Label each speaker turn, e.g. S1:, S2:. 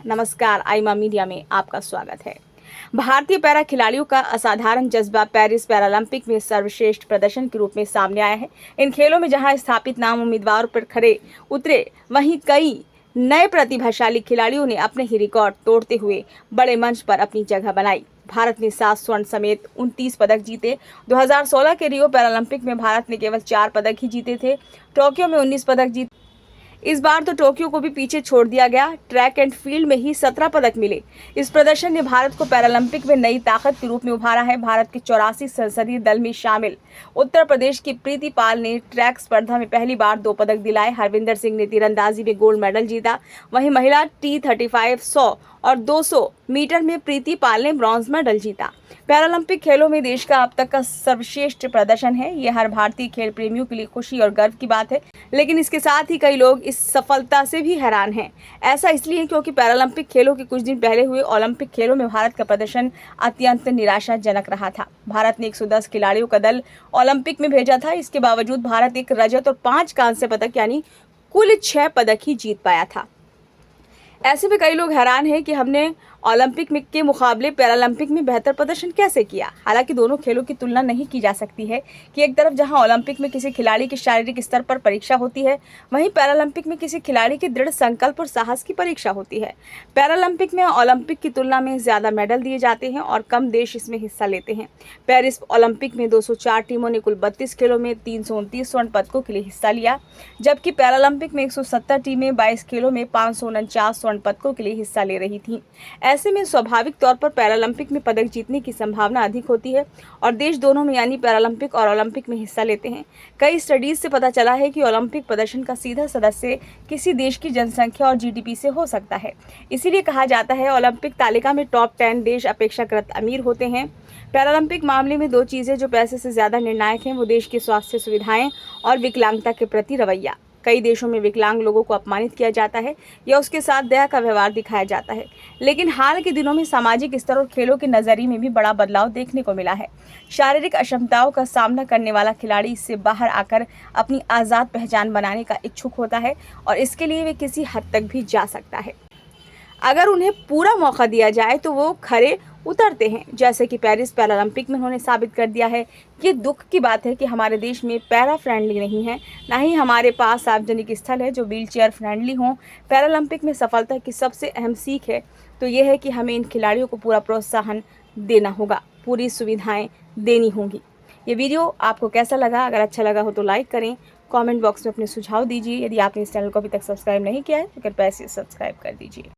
S1: नमस्कार, आईमा मीडिया में आपका स्वागत है। भारतीय पैरा खिलाड़ियों का असाधारण जज्बा पेरिस पैरालंपिक में सर्वश्रेष्ठ प्रदर्शन के रूप में सामने आया है। इन खेलों में जहां स्थापित नाम उम्मीदवारों पर खरे उतरे, वहीं कई नए प्रतिभाशाली खिलाड़ियों ने अपने ही रिकॉर्ड तोड़ते हुए बड़े मंच पर अपनी जगह बनाई। भारत ने 7 स्वर्ण समेत 29 पदक जीते। 2016 के रियो पैरालंपिक में भारत ने केवल 4 पदक ही जीते थे। टोक्यो में 19 पदक जीते। इस बार तो टोक्यो को भी पीछे छोड़ दिया गया। ट्रैक एंड फील्ड में ही 17 पदक मिले। इस प्रदर्शन ने भारत को पैरालंपिक में नई ताकत के रूप में उभारा है। भारत के 84 संसदीय दल में शामिल उत्तर प्रदेश की प्रीति पाल ने ट्रैक स्पर्धा में पहली बार 2 पदक दिलाए। हरविंदर सिंह ने तीरंदाजी में गोल्ड मेडल जीता। वहीं महिला T35, 100 और 200 मीटर में प्रीति पाल ने ब्रॉन्ज मेडल जीता। पैरालंपिक खेलों में देश का अब तक का सर्वश्रेष्ठ प्रदर्शन है। यह हर भारतीय खेल प्रेमियों के लिए खुशी और गर्व की बात है, लेकिन इसके साथ ही कई लोग इस सफलता से भी हैरान हैं। ऐसा इसलिए क्योंकि पैरालंपिक खेलों के कुछ दिन पहले हुए ओलंपिक खेलों में भारत का प्रदर्शन अत्यंत निराशाजनक रहा था। भारत ने 110 खिलाड़ियों का दल ओलंपिक में भेजा था। इसके बावजूद भारत एक रजत और 5 कांस्य पदक यानी कुल 6 पदक ही जीत पाया था। ऐसे में कई लोग हैरान हैं कि हमने ओलंपिक में के मुकाबले पैरालंपिक में बेहतर प्रदर्शन कैसे किया। हालांकि दोनों खेलों की तुलना नहीं की जा सकती है कि एक तरफ जहां ओलंपिक में किसी खिलाड़ी के शारीरिक स्तर पर परीक्षा होती है, वहीं पैरालंपिक में किसी खिलाड़ी के दृढ़ संकल्प और साहस की परीक्षा होती है। पैरालंपिक में ओलंपिक की तुलना में ज्यादा मेडल दिए जाते हैं और कम देश इसमें हिस्सा लेते हैं। पेरिस ओलंपिक में 204 टीमों ने कुल 32 खेलों में 329 स्वर्ण पदकों के लिए हिस्सा लिया, जबकि पैरालंपिक में 170 टीमें 22 खेलों में 549 स्वर्ण पदकों के लिए हिस्सा ले रही थीं। ऐसे में स्वाभाविक तौर पर पैरालंपिक में पदक जीतने की संभावना अधिक होती है और देश दोनों में यानी पैरालंपिक और ओलंपिक में हिस्सा लेते हैं। कई स्टडीज से पता चला है कि ओलंपिक प्रदर्शन का सीधा सदस्य किसी देश की जनसंख्या और जीडीपी से हो सकता है। इसीलिए कहा जाता है ओलंपिक तालिका में टॉप 10 देश अपेक्षाकृत अमीर होते हैं। पैरालंपिक मामले में 2 चीजें जो पैसे से ज्यादा निर्णायक हैं, वो देश की स्वास्थ्य सुविधाएं और विकलांगता के प्रति रवैया। कई देशों में विकलांग लोगों को अपमानित किया जाता है या उसके साथ दया का व्यवहार दिखाया जाता है, लेकिन हाल के दिनों में सामाजिक स्तर और खेलों के नजरिए में भी बड़ा बदलाव देखने को मिला है। शारीरिक अक्षमताओं का सामना करने वाला खिलाड़ी इससे बाहर आकर अपनी आज़ाद पहचान बनाने का इच्छुक होता है और इसके लिए वे किसी हद तक भी जा सकता है। अगर उन्हें पूरा मौका दिया जाए तो वो खरे उतरते हैं, जैसे कि पेरिस पैरालंपिक में उन्होंने साबित कर दिया है। ये दुख की बात है कि हमारे देश में पैरा फ्रेंडली नहीं है, ना ही हमारे पास सार्वजनिक स्थल है जो व्हीलचेयर फ्रेंडली हों। पैरालंपिक में सफलता की सबसे अहम सीख है तो ये है कि हमें इन खिलाड़ियों को पूरा प्रोत्साहन देना होगा, पूरी सुविधाएं देनी होंगी। ये वीडियो आपको कैसा लगा? अगर अच्छा लगा हो तो लाइक करें, कमेंट बॉक्स में अपने सुझाव दीजिए। यदि आपने इस चैनल को अभी तक सब्सक्राइब नहीं किया है तो कृपया इसे सब्सक्राइब कर दीजिए।